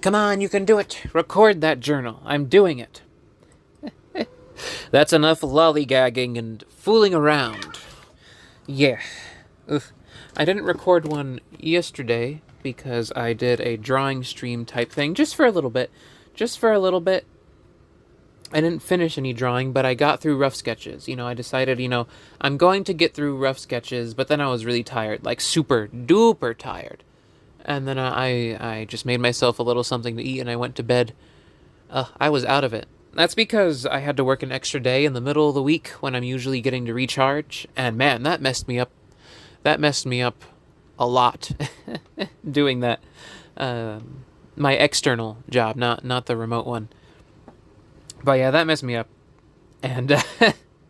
Come on, you can do it. Record that journal. I'm doing it. That's enough lollygagging and fooling around. Yeah. Ugh. I didn't record one yesterday because I did a drawing stream type thing just for a little bit. Just for a little bit. I didn't finish any drawing, but I got through rough sketches. I decided, I'm going to get through rough sketches, but then I was really tired, like super duper tired. And then I just made myself a little something to eat and I went to bed. I was out of it. That's because I had to work an extra day in the middle of the week when I'm usually getting to recharge. And man, that messed me up. That messed me up a lot doing that. My external job, not the remote one. But yeah, that messed me up. And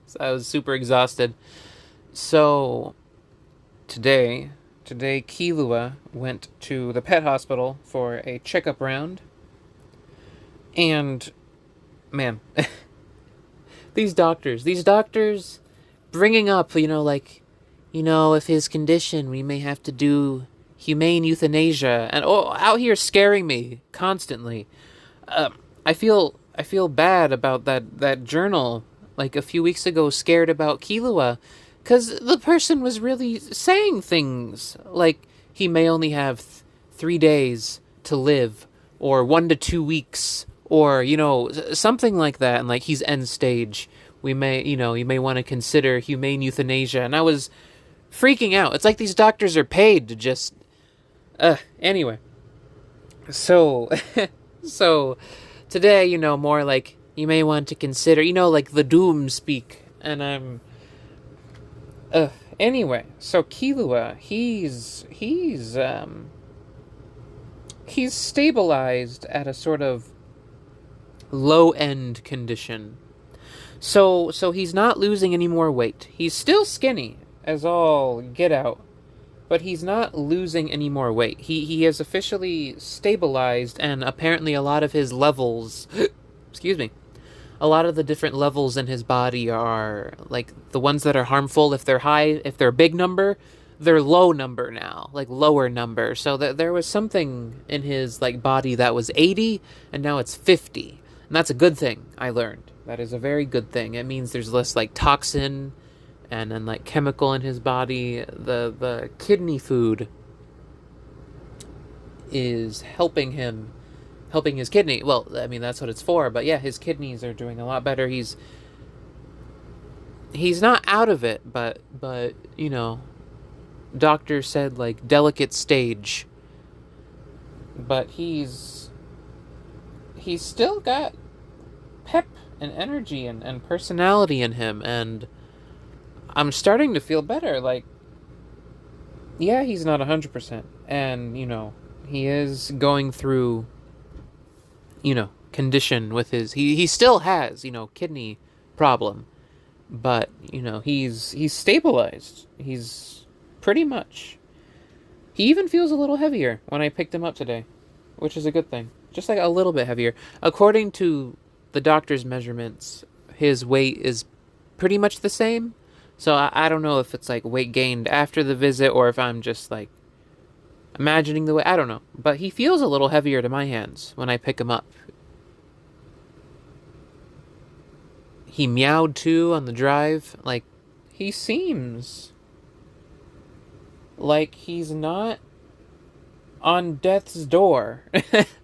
so I was super exhausted. So today, Kilua went to the pet hospital for a checkup round. And man, these doctors bringing up, if his condition, we may have to do humane euthanasia, and out here scaring me constantly. I feel bad about that journal. Like a few weeks ago, scared about Kilua, because the person was really saying things like he may only have 3 days to live, or 1 to 2 weeks, or something like that, and like he's end stage. We may, you may want to consider humane euthanasia, and I was freaking out. It's like these doctors are paid to just, anyway. So, so today, more like you may want to consider, like the doom speak, and I'm, anyway. So Kilua, he's stabilized at a sort of low end condition. So he's not losing any more weight. He's still skinny as all get out, but he's not losing any more weight. He has officially stabilized, and apparently a lot of his levels excuse me. A lot of the different levels in his body are like the ones that are harmful. If they're high, if they're a big number, they're low number now, like lower number. So there was something in his like body that was 80 and now it's 50. And that's a good thing, I learned. That is a very good thing. It means there's less like toxin and then like chemical in his body. The kidney food is helping his kidney. Well, I mean that's what it's for, but yeah, his kidneys are doing a lot better. He's not out of it, but doctor said like delicate stage. But he's still got pep and energy and personality in him, and I'm starting to feel better. Like, yeah, he's not 100%, and he is going through condition with his he still has kidney problem, but he's stabilized. He's pretty much, he even feels a little heavier when I picked him up today, which is a good thing. Just like a little bit heavier. According to the doctor's measurements, his weight is pretty much the same. So I don't know if it's like weight gained after the visit or if I'm just like imagining the weight. I don't know. But he feels a little heavier to my hands when I pick him up. He meowed too on the drive. Like, he seems like he's not on death's door,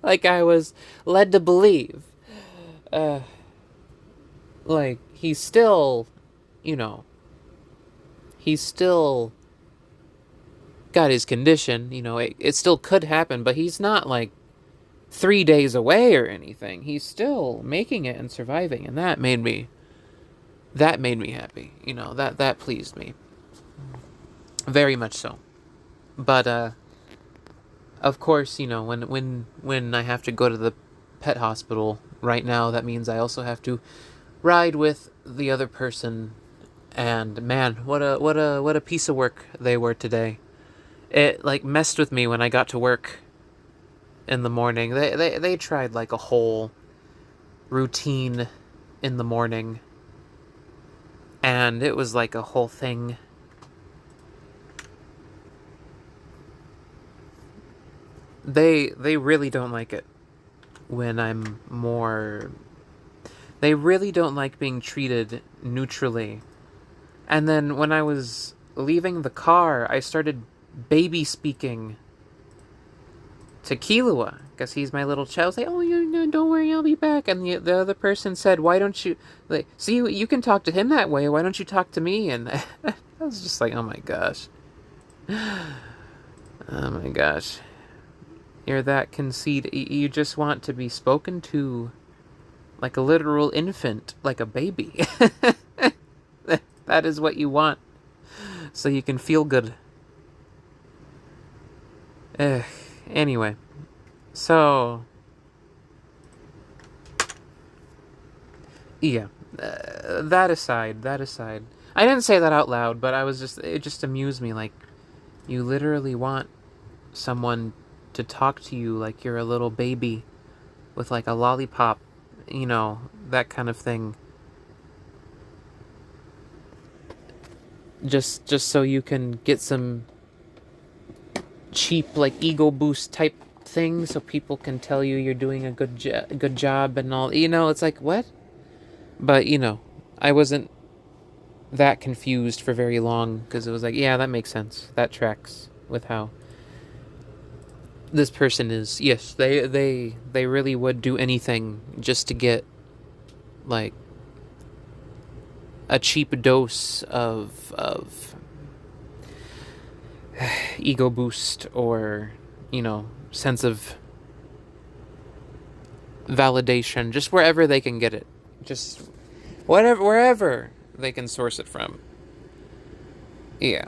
like I was led to believe. Like, he's still, he's still got his condition. It still could happen, but he's not like 3 days away or anything. He's still making it and surviving, and that made me happy. That pleased me very much so. But of course, when I have to go to the pet hospital right now, that means I also have to ride with the other person. And man, what a piece of work they were today. It like messed with me when I got to work in the morning. They tried like a whole routine in the morning, and it was like a whole thing. They really don't like it. when I'm more... They really don't like being treated neutrally. And then when I was leaving the car, I started baby speaking to Kilua, because he's my little child. I was like, oh, don't worry, I'll be back. And the other person said, why don't you, like, see, you can talk to him that way. Why don't you talk to me? And I was just like, oh my gosh. Oh my gosh. You're that conceited. You just want to be spoken to like a literal infant, like a baby. That is what you want. So you can feel good. Anyway. So. Yeah. That aside. I didn't say that out loud, but it just amused me. Like, you literally want someone to talk to you like you're a little baby with like a lollipop, that kind of thing. Just so you can get some cheap like ego boost type thing, so people can tell you you're doing a good job and all. It's like, what? But I wasn't that confused for very long, because it was like, yeah, that makes sense. That tracks with how this person is. Yes, they really would do anything just to get like a cheap dose of ego boost, or sense of validation, just wherever they can get it, just wherever they can source it from. Yeah.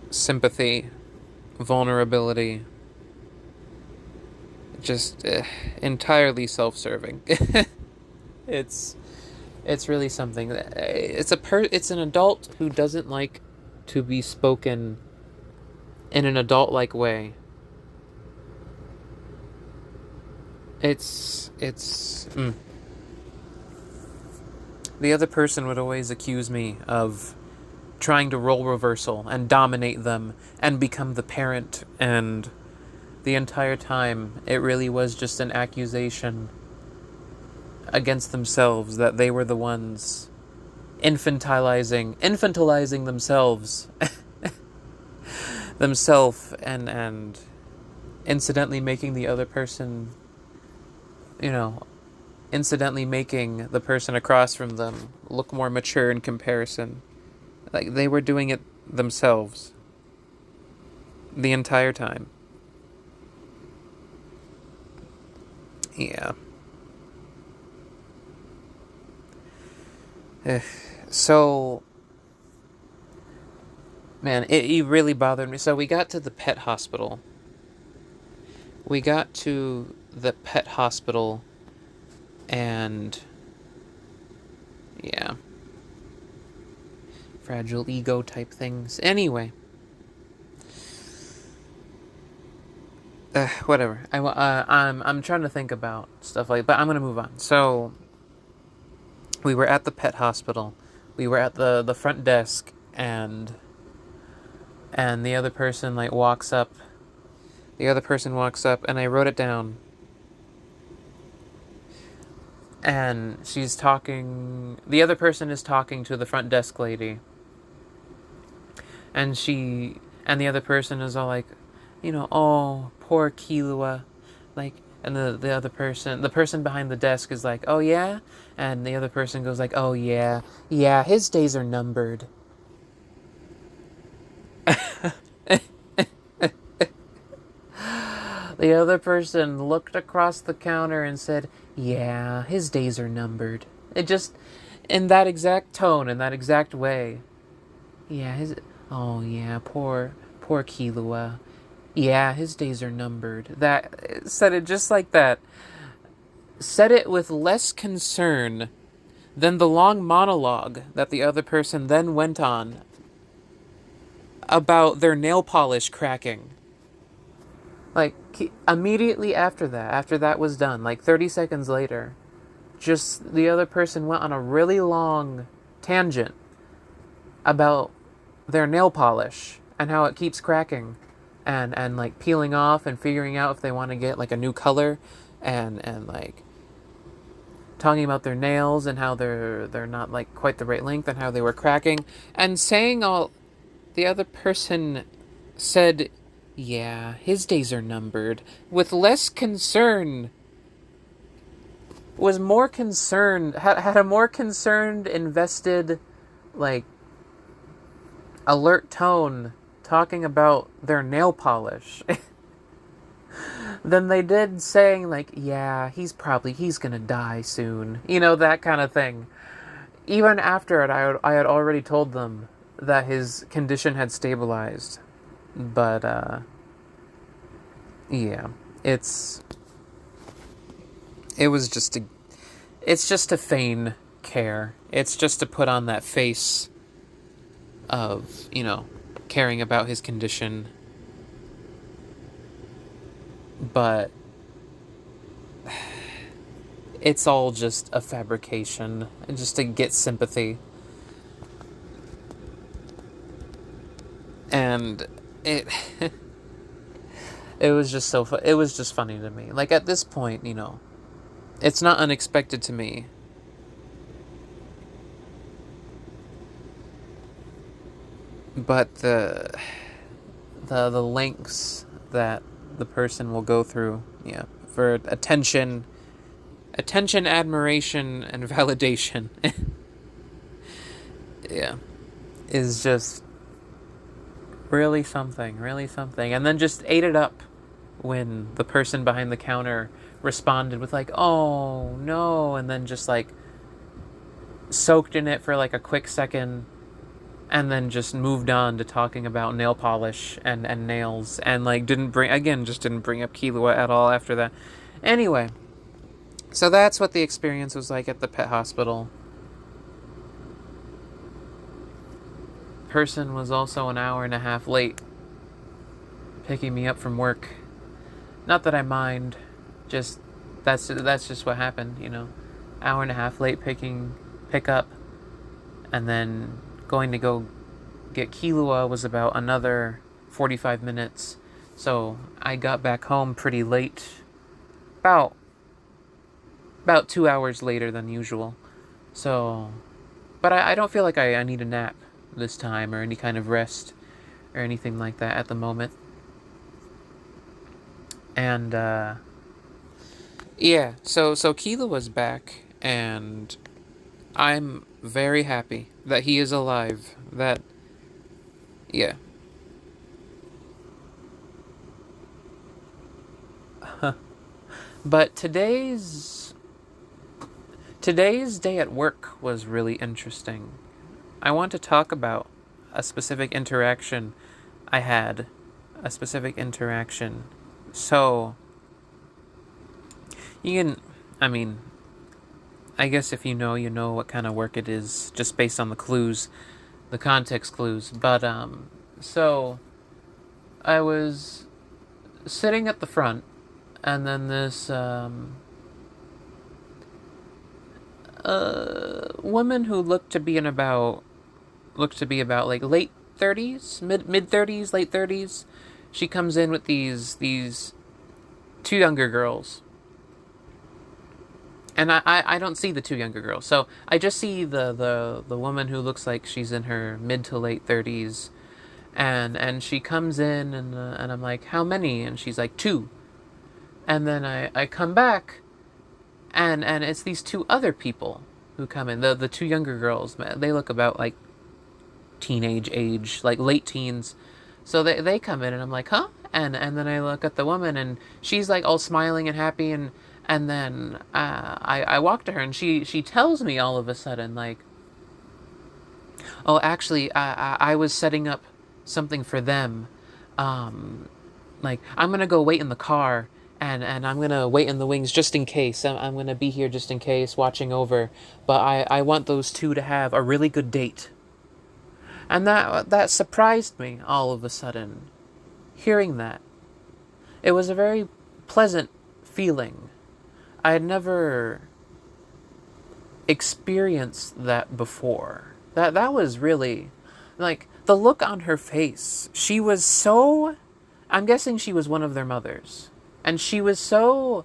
Sympathy, vulnerability, just entirely self-serving. It's really something. It's an adult who doesn't like to be spoken in an adult-like way. The other person would always accuse me of trying to role reversal and dominate them and become the parent, and the entire time it really was just an accusation against themselves, that they were the ones infantilizing themselves and incidentally making the other person, incidentally making the person across from them look more mature in comparison. Like, they were doing it themselves the entire time. Yeah. So, man, it really bothered me. So we got to the pet hospital. And yeah, fragile ego type things. Anyway, whatever. I'm trying to think about stuff but I'm gonna move on. So we were at the pet hospital. We were at the front desk, and the other person walks up. The other person walks up, and I wrote it down. And she's talking. The other person is talking to the front desk lady. And the other person is all like, oh, poor Kilua. And the other person, the person behind the desk is like, oh yeah? And the other person goes like, oh yeah, his days are numbered. The other person looked across the counter and said, yeah, his days are numbered. It just, in that exact tone, in that exact way. Yeah, oh yeah, poor Kilua. Yeah, his days are numbered. That, said it just like that. Said it with less concern than the long monologue that the other person then went on about their nail polish cracking. Immediately after that was done, 30 seconds later, just the other person went on a really long tangent about their nail polish and how it keeps cracking. and like peeling off and figuring out if they want to get like a new color, and like talking about their nails and how they're not like quite the right length and how they were cracking, and saying all the other person said, yeah, his days are numbered, with less concern, was more concerned, had a more concerned, invested, like, alert tone talking about their nail polish than they did saying, like, yeah, he's gonna die soon. You know, that kind of thing. Even after it, I had already told them that his condition had stabilized. But, yeah, it's, it was just a, it's just to feign care. It's just to put on that face of, caring about his condition. But it's all just a fabrication, just to get sympathy. And it it was just it was just funny to me. Like, at this point, it's not unexpected to me. But the lengths that the person will go through, yeah, for attention, admiration, and validation, yeah, is just really something, really something. And then just ate it up when the person behind the counter responded with like, "Oh no," and then just like soaked in it for like a quick second, and then just moved on to talking about nail polish and nails, and like didn't bring up Killua at all after that. Anyway, so that's what the experience was like at the pet hospital. Person was also an hour and a half late picking me up from work. Not that I mind, just that's just what happened, Hour and a half late pick up, and then going to go get Killua was about another 45 minutes. So I got back home pretty late, about 2 hours later than usual. So, but I don't feel like I need a nap this time, or any kind of rest or anything like that at the moment. And yeah, so Killua was back, and I'm very happy that he is alive. That, yeah. But today's day at work was really interesting. I want to talk about a specific interaction I had. A specific interaction. So, I guess if you know what kind of work it is, just based on the clues, the context clues. But, so, I was sitting at the front, and then this, woman who looked to be about like late 30s, mid 30s, late 30s. She comes in with these two younger girls. And I don't see the two younger girls. So I just see the woman who looks like she's in her mid to late 30s. And she comes in, and I'm like, "How many?" And she's like, "2." And then I come back, and it's these two other people who come in. The two younger girls, they look about like teenage age, like late teens. So they come in, and I'm like, "Huh?" And then I look at the woman, and she's like all smiling and happy, and then I walk to her, and she tells me all of a sudden, like, "Oh, actually, I was setting up something for them. Like, I'm gonna go wait in the car, and I'm gonna wait in the wings just in case. I'm gonna be here just in case, watching over. But I want those two to have a really good date." And that surprised me all of a sudden, hearing that. It was a very pleasant feeling. I had never experienced that before. That was really, like, the look on her face. She was so, I'm guessing she was one of their mothers. And she was so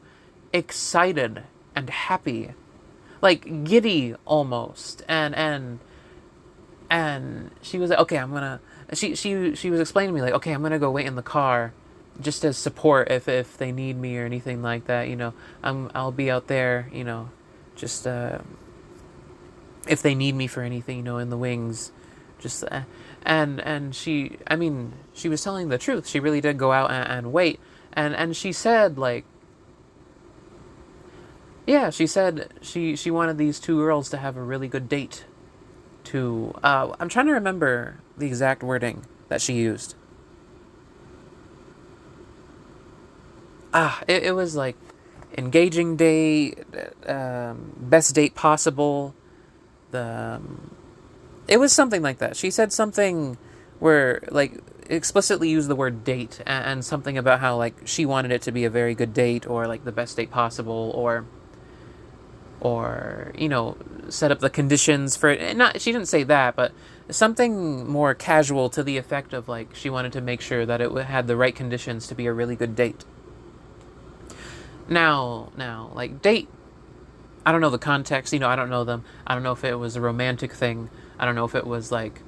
excited and happy, like giddy almost. And she was like, okay, I'm gonna. She was explaining to me like, okay, I'm gonna go wait in the car, just as support if they need me or anything like that. I'll be out there. Just if they need me for anything. In the wings, just and she was telling the truth. She really did go out and wait. And she said like, yeah, she said she wanted these two girls to have a really good date. I'm trying to remember the exact wording that she used. It was like engaging date, best date possible. It was something like that. She said something where like explicitly used the word date and something about how like she wanted it to be a very good date or like the best date possible or set up the conditions for it. Not, she didn't say that, but something more casual to the effect of like she wanted to make sure that it had the right conditions to be a really good date. Now, like date, I don't know the context. I don't know them. I don't know if it was a romantic thing. I don't know if it was like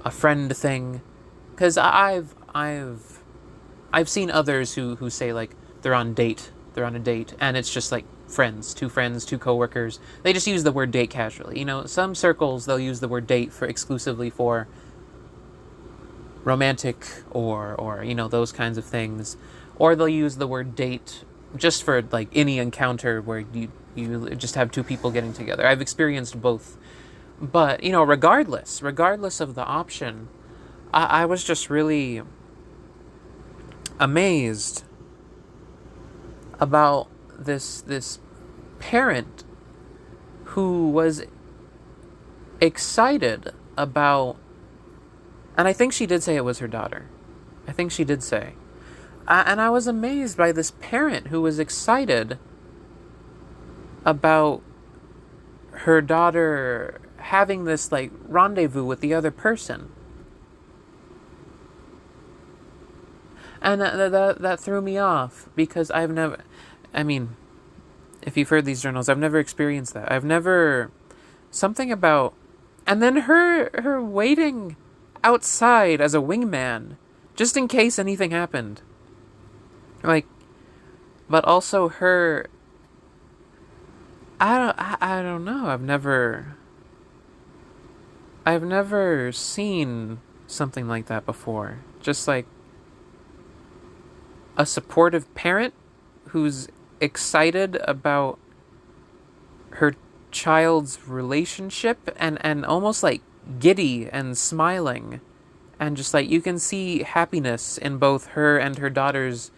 a friend thing, because I've seen others who say like they're on a date, and it's just like friends, two coworkers. They just use the word date casually. Some circles they'll use the word date for exclusively for romantic or those kinds of things, or they'll use the word date just for like any encounter where you just have two people getting together. I've experienced both, but regardless of the option, I was just really amazed about this parent who was excited about, and I think she did say it was her daughter. I think she did say. And I was amazed by this parent who was excited about her daughter having this like rendezvous with the other person. And that threw me off because I've never, if you've heard these journals, I've never experienced that. I've never, something about, and then her waiting outside as a wingman, just in case anything happened. Like, but also her, I don't know. I've never seen something like that before. Just like a supportive parent who's excited about her child's relationship and almost like giddy and smiling, and just like you can see happiness in both her and her daughter's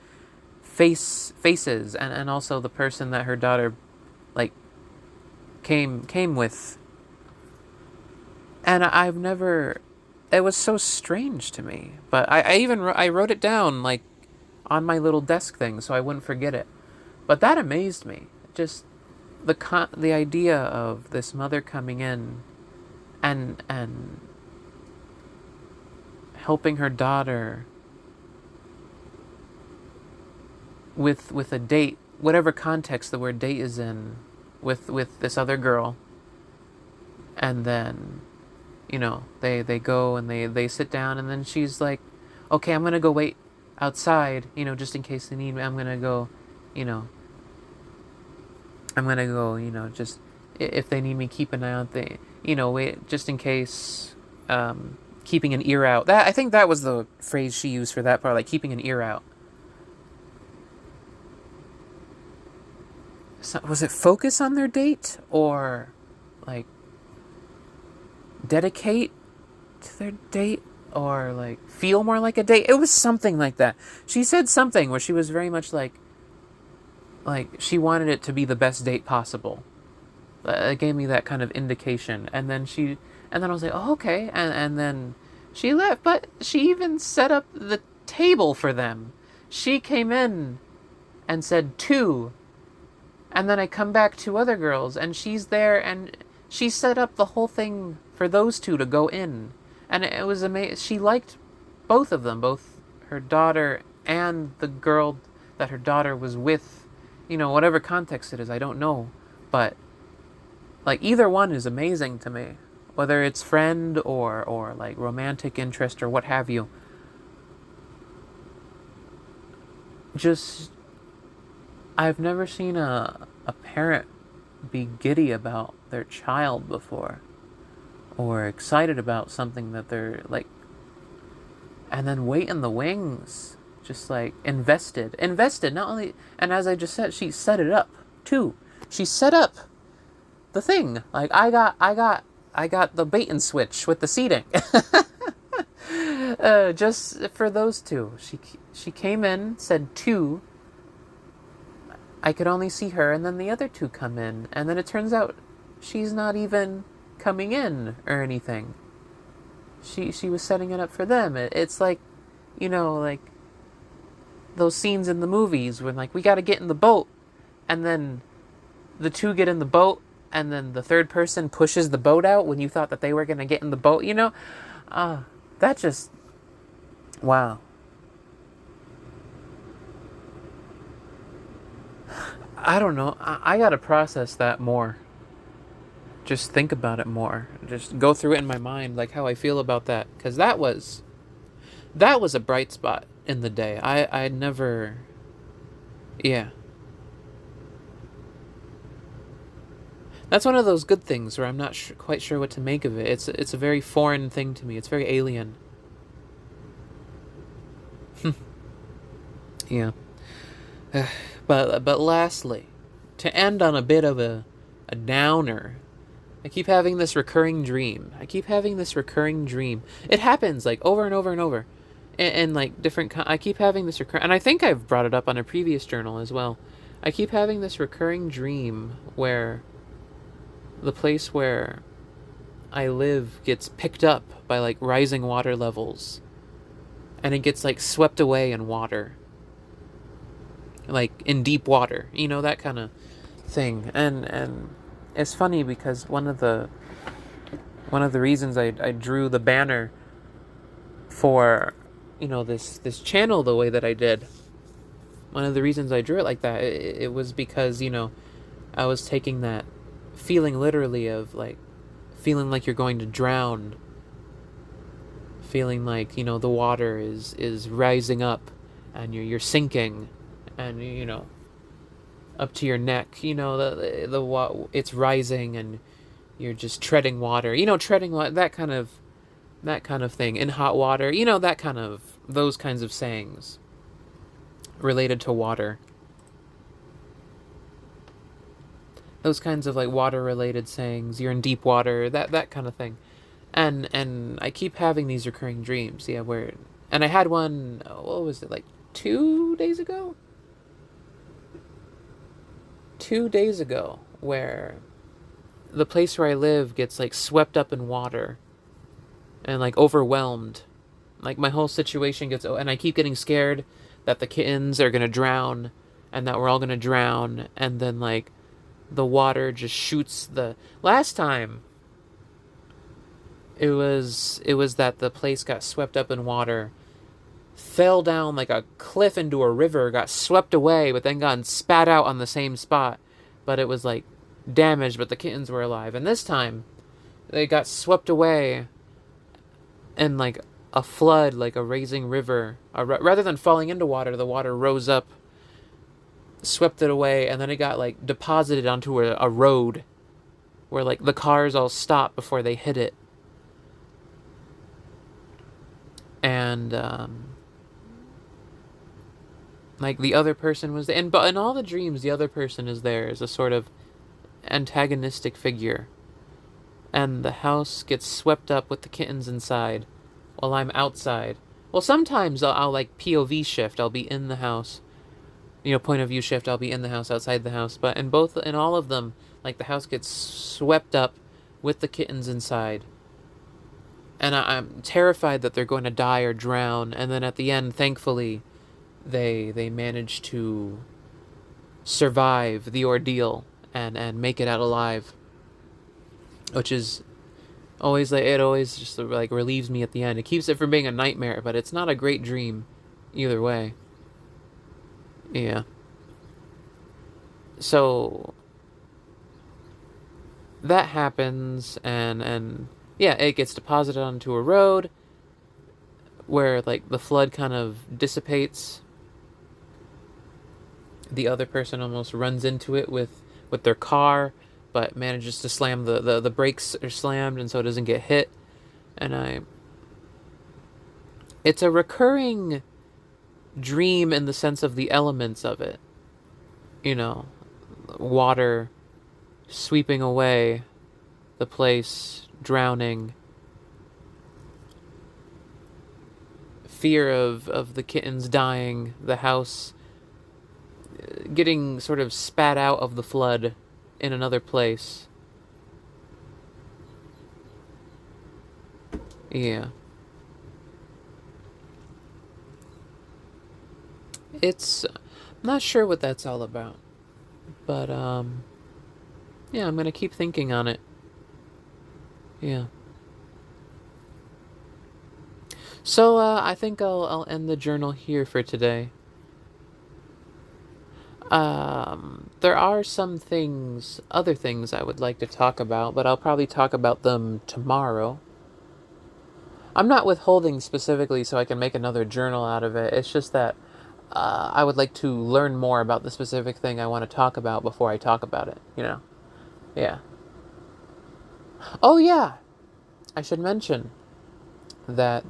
faces, and also the person that her daughter like came with. And I've never, it was so strange to me, but I wrote it down like on my little desk thing so I wouldn't forget it. But that amazed me. Just the idea of this mother coming in and helping her daughter with a date, whatever context the word date is in, with this other girl. And then they go and they sit down, and then she's like, okay, I'm gonna go wait outside, just in case they need me. I'm gonna go, just if they need me, keep an eye out. Wait just in case. Keeping an ear out. I think that was the phrase she used for that part, like keeping an ear out. So, was it focus on their date or like dedicate to their date or like feel more like a date? It was something like that. She said something where she was very much like she wanted it to be the best date possible. It gave me that kind of indication. And then I was like, oh, okay. And then she left, but she even set up the table for them. She came in and said 2. And then I come back 2 other girls, and she's there, and she set up the whole thing for those 2 to go in. And it was amazing. She liked both of them, both her daughter and the girl that her daughter was with, whatever context it is, I don't know. But like either one is amazing to me. Whether it's friend or like romantic interest or what have you. Just I've never seen a parent be giddy about their child before, or excited about something that they're like, and then wait in the wings, just like invested not only. And as I just said, she set it up too. She set up the thing. Like I got the bait and switch with the seating. Just for those two. She came in, said two. I could only see her, and then the other two come in, and then it turns out she's not even coming in or anything. She was setting it up for them. It's like, like those scenes in the movies when like we got to get in the boat, and then the two get in the boat, and then the third person pushes the boat out when you thought that they were going to get in the boat. That just, wow. I don't know. I gotta process that more. Just think about it more. Just go through it in my mind, like how I feel about that, because that was a bright spot in the day. I never, yeah. That's one of those good things where I'm not quite sure what to make of it. It's a very foreign thing to me. It's very alien. Yeah. But lastly, to end on a bit of a downer, I keep having this recurring dream. It happens like over and over and over, and like different. I keep having this recurring, and I think I've brought it up on a previous journal as well. I keep having this recurring dream where the place where I live gets picked up by like rising water levels, and it gets like swept away in water. Like in deep water, that kind of thing. And it's funny because one of the reasons I drew the banner for this channel the way that I did, one of the reasons I drew it like that, it was because I was taking that feeling literally of like feeling like you're going to drown, feeling like the water is rising up and you're sinking, and up to your neck, it's rising and you're just treading water, that kind of thing in hot water, those kinds of sayings related to water, those kinds of like water related sayings. You're in deep water, that kind of thing. And I keep having these recurring dreams, and I had one, what was it, like 2 days ago, where the place where I live gets like swept up in water and like overwhelmed. Like my whole situation gets, and I keep getting scared that the kittens are gonna drown and that we're all gonna drown, and then like the water just shoots. The last time it was that the place got swept up in water, fell down like a cliff into a river, got swept away, but then got spat out on the same spot. But it was like damaged, but the kittens were alive. And this time, they got swept away in like a flood, like a rising river. Rather than falling into water, the water rose up, swept it away, and then it got like deposited onto a road where like the cars all stopped before they hit it. And like the other person was there, but in all the dreams, the other person is there as a sort of antagonistic figure, and the house gets swept up with the kittens inside, while I'm outside. Well, sometimes I'll like POV shift. I'll be in the house, point of view shift. I'll be in the house, outside the house. But in all of them, like the house gets swept up with the kittens inside, and I'm terrified that they're going to die or drown. And then at the end, thankfully, they manage to survive the ordeal and make it out alive, which is always like, it always just like relieves me at the end. It keeps it from being a nightmare, but it's not a great dream either way. Yeah. So that happens, and yeah, it gets deposited onto a road where like the flood kind of dissipates. The other person almost runs into it with their car, but manages to slam the brakes are slammed, and so it doesn't get hit. And I, it's a recurring dream in the sense of the elements of it. You know, water sweeping away the place, drowning, fear of the kittens dying, the house getting sort of spat out of the flood in another place. Yeah. I'm not sure what that's all about, but yeah, I'm gonna keep thinking on it. Yeah. So I think I'll end the journal here for today. There are some things, other things I would like to talk about, but I'll probably talk about them tomorrow. I'm not withholding specifically so I can make another journal out of it. It's just that I would like to learn more about the specific thing I want to talk about before I talk about it, you know? Yeah. Oh, yeah. I should mention that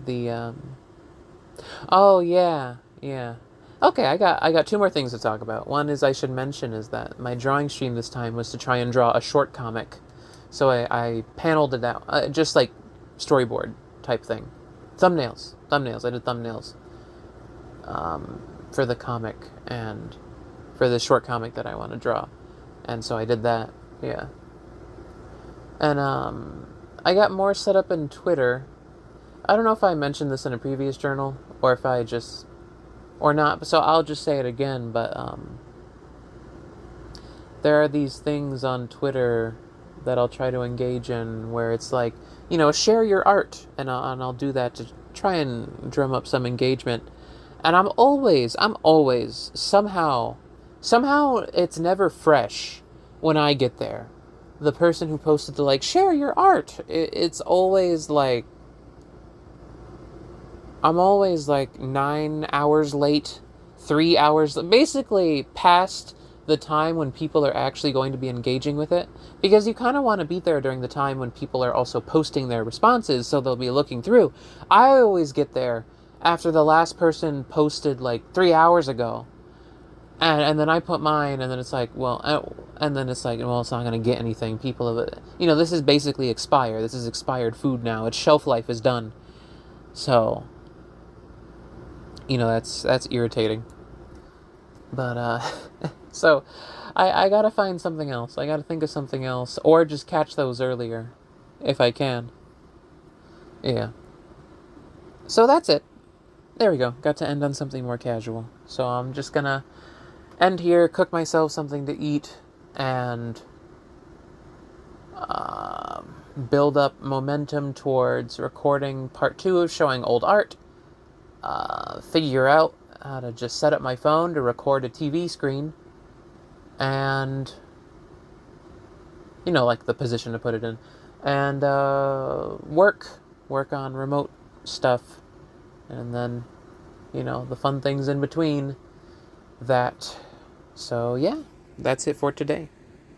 oh, yeah. Yeah. Okay, I got two more things to talk about. One is I should mention is that my drawing stream this time was to try and draw a short comic. So I paneled it out, just like storyboard type thing. Thumbnails. I did thumbnails for the comic and for the short comic that I want to draw. And so I did that. Yeah. And I got more set up in Twitter. I don't know if I mentioned this in a previous journal or if I just or not. So I'll just say it again. But there are these things on Twitter that I'll try to engage in where it's like, share your art, and I'll do that to try and drum up some engagement. And I'm always somehow it's never fresh when I get there. The person who posted to like share your art, it's always like I'm always like 9 hours late, 3 hours, basically past the time when people are actually going to be engaging with it. Because you kind of want to be there during the time when people are also posting their responses, so they'll be looking through. I always get there after the last person posted like 3 hours ago. And then I put mine, and then it's like, and then it's like, well, it's not going to get anything. People have, this is basically expired. This is expired food now. Its shelf life is done. So, that's irritating. But so I gotta find something else. I gotta think of something else, or just catch those earlier, if I can. Yeah. So that's it. There we go. Got to end on something more casual. So I'm just gonna end here, cook myself something to eat, and build up momentum towards recording part 2 of showing old art. Figure out how to just set up my phone to record a TV screen, and like the position to put it in, and work on remote stuff, and then the fun things in between that. So yeah, that's it for today.